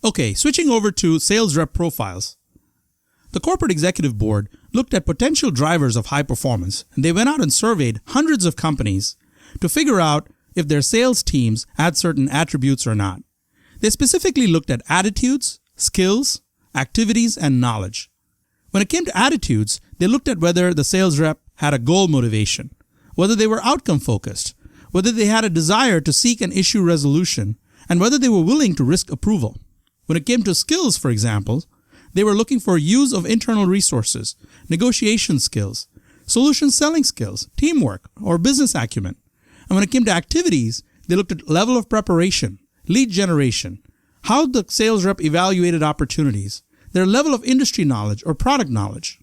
Okay, switching over to sales rep profiles. The Corporate Executive Board looked at potential drivers of high performance, and they went out and surveyed hundreds of companies to figure out if their sales teams had certain attributes or not. They specifically looked at attitudes, skills, activities, and knowledge. When it came to attitudes, they looked at whether the sales rep had a goal motivation, whether they were outcome focused, whether they had a desire to seek an issue resolution, and whether they were willing to risk approval. When it came to skills, for example, they were looking for use of internal resources, negotiation skills, solution selling skills, teamwork, or business acumen. And when it came to activities, they looked at level of preparation, lead generation, how the sales rep evaluated opportunities, their level of industry knowledge or product knowledge.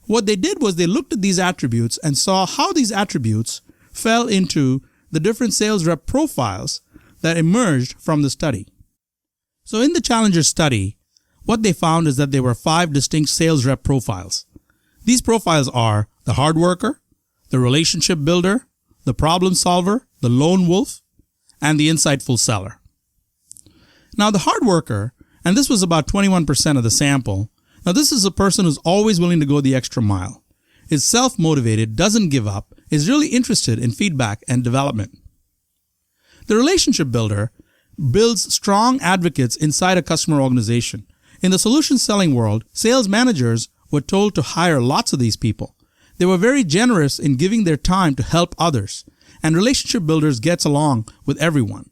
What they did was they looked at these attributes and saw how these attributes fell into the different sales rep profiles that emerged from the study. So in the Challenger study, what they found is that there were 5 distinct sales rep profiles. These profiles are the hard worker, the relationship builder, the problem solver, the lone wolf, and the insightful seller. Now the hard worker, and this was about 21% of the sample, now this is a person who's always willing to go the extra mile, is self-motivated, doesn't give up, is really interested in feedback and development. The relationship builder builds strong advocates inside a customer organization. In the solution selling world, sales managers were told to hire lots of these people. They were very generous in giving their time to help others, and relationship builders gets along with everyone.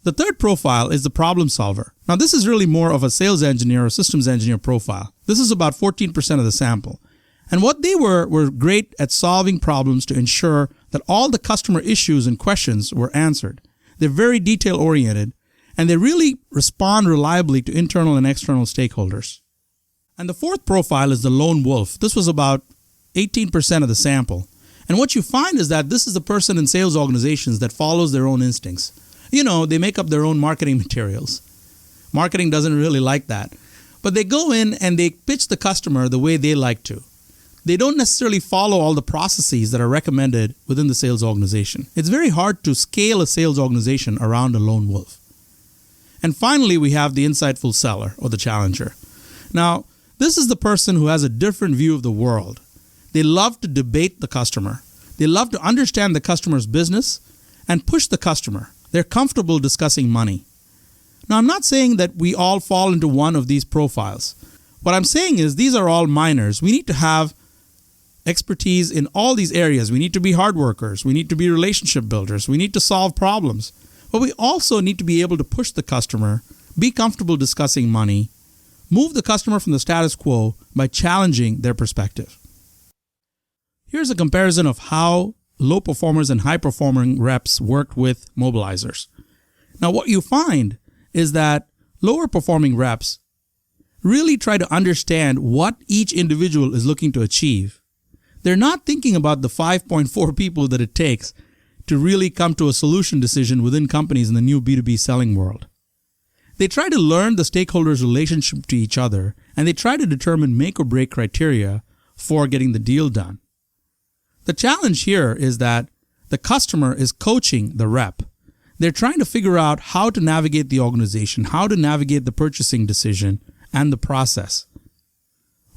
The third profile is the problem solver. Now this is really more of a sales engineer or systems engineer profile. This is about 14% of the sample. And what they were great at solving problems to ensure that all the customer issues and questions were answered. They're very detail oriented, and they really respond reliably to internal and external stakeholders. And the fourth profile is the lone wolf. This was about 18% of the sample. And what you find is that this is the person in sales organizations that follows their own instincts. They make up their own marketing materials. Marketing doesn't really like that. But they go in and they pitch the customer the way they like to. They don't necessarily follow all the processes that are recommended within the sales organization. It's very hard to scale a sales organization around a lone wolf. And finally, we have the insightful seller or the challenger. Now, this is the person who has a different view of the world. They love to debate the customer. They love to understand the customer's business and push the customer. They're comfortable discussing money. Now, I'm not saying that we all fall into one of these profiles. What I'm saying is these are all minors. We need to have expertise in all these areas. We need to be hard workers. We need to be relationship builders. We need to solve problems. But we also need to be able to push the customer, be comfortable discussing money, move the customer from the status quo by challenging their perspective. Here's a comparison of how low performers and high performing reps worked with mobilizers. Now what you find is that lower performing reps really try to understand what each individual is looking to achieve. They're not thinking about the 5.4 people that it takes to really come to a solution decision within companies in the new B2B selling world. They try to learn the stakeholders' relationship to each other, and they try to determine make or break criteria for getting the deal done. The challenge here is that the customer is coaching the rep. They're trying to figure out how to navigate the organization, how to navigate the purchasing decision and the process.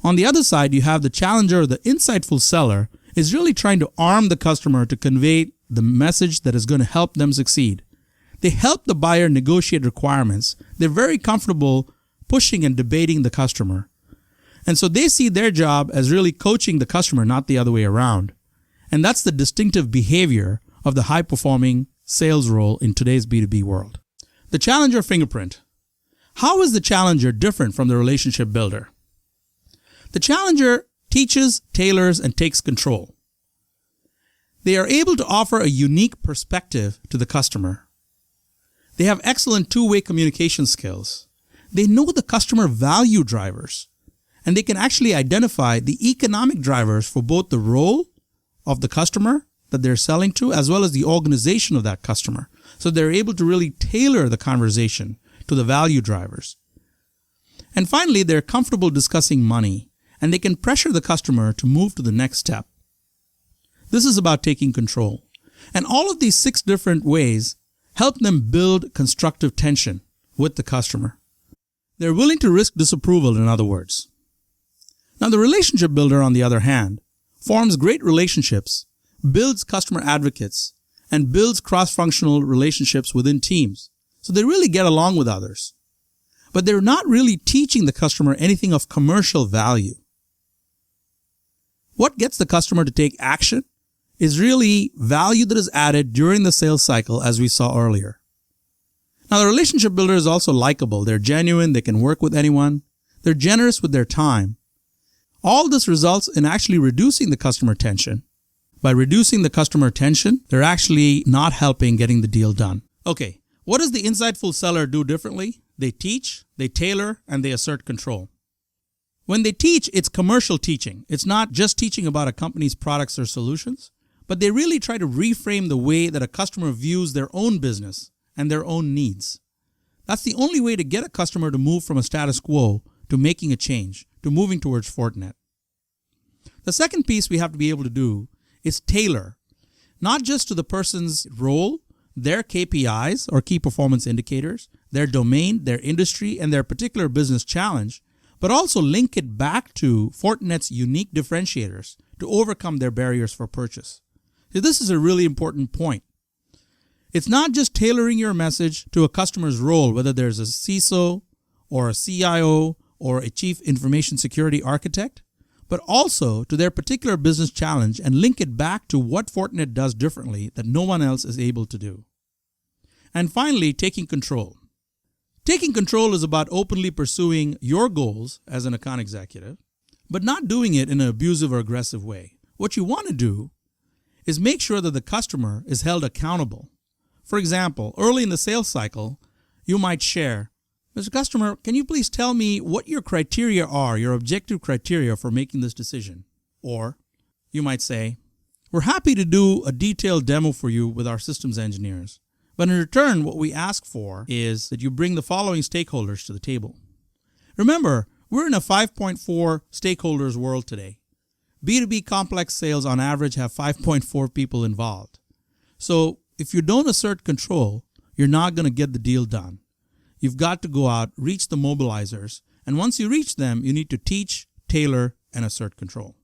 On the other side, you have the challenger, the insightful seller, is really trying to arm the customer to convey the message that is going to help them succeed. They help the buyer negotiate requirements. They're very comfortable pushing and debating the customer. And so they see their job as really coaching the customer, not the other way around. And that's the distinctive behavior of the high-performing sales role in today's B2B world. The challenger fingerprint. How is the challenger different from the relationship builder? The challenger teaches, tailors, and takes control. They are able to offer a unique perspective to the customer. They have excellent two-way communication skills. They know the customer value drivers, and they can actually identify the economic drivers for both the role of the customer that they're selling to as well as the organization of that customer. So they're able to really tailor the conversation to the value drivers. And finally, they're comfortable discussing money, and they can pressure the customer to move to the next step. This is about taking control. And all of these 6 different ways help them build constructive tension with the customer. They're willing to risk disapproval, in other words. Now, the relationship builder, on the other hand, forms great relationships, builds customer advocates, and builds cross-functional relationships within teams. So they really get along with others. But they're not really teaching the customer anything of commercial value. What gets the customer to take action is really value that is added during the sales cycle, as we saw earlier. Now, the relationship builder is also likable. They're genuine. They can work with anyone. They're generous with their time. All this results in actually reducing the customer tension. By reducing the customer tension, they're actually not helping getting the deal done. Okay, what does the insightful seller do differently? They teach, they tailor, and they assert control. When they teach, it's commercial teaching. It's not just teaching about a company's products or solutions, but they really try to reframe the way that a customer views their own business and their own needs. That's the only way to get a customer to move from a status quo to making a change, to moving towards Fortinet. The second piece we have to be able to do is tailor, not just to the person's role, their KPIs or key performance indicators, their domain, their industry, and their particular business challenge, but also link it back to Fortinet's unique differentiators to overcome their barriers for purchase. So this is a really important point. It's not just tailoring your message to a customer's role, whether there's a CISO or a CIO or a Chief Information Security Architect, but also to their particular business challenge and link it back to what Fortinet does differently that no one else is able to do. And finally, taking control. Taking control is about openly pursuing your goals as an account executive, but not doing it in an abusive or aggressive way. What you want to do is make sure that the customer is held accountable. For example, early in the sales cycle, you might share, Mr. Customer, can you please tell me what your criteria are, your objective criteria for making this decision? Or you might say, we're happy to do a detailed demo for you with our systems engineers. But in return, what we ask for is that you bring the following stakeholders to the table. Remember, we're in a 5.4 stakeholders world today. B2B complex sales on average have 5.4 people involved. So if you don't assert control, you're not going to get the deal done. You've got to go out, reach the mobilizers, and once you reach them, you need to teach, tailor, and assert control.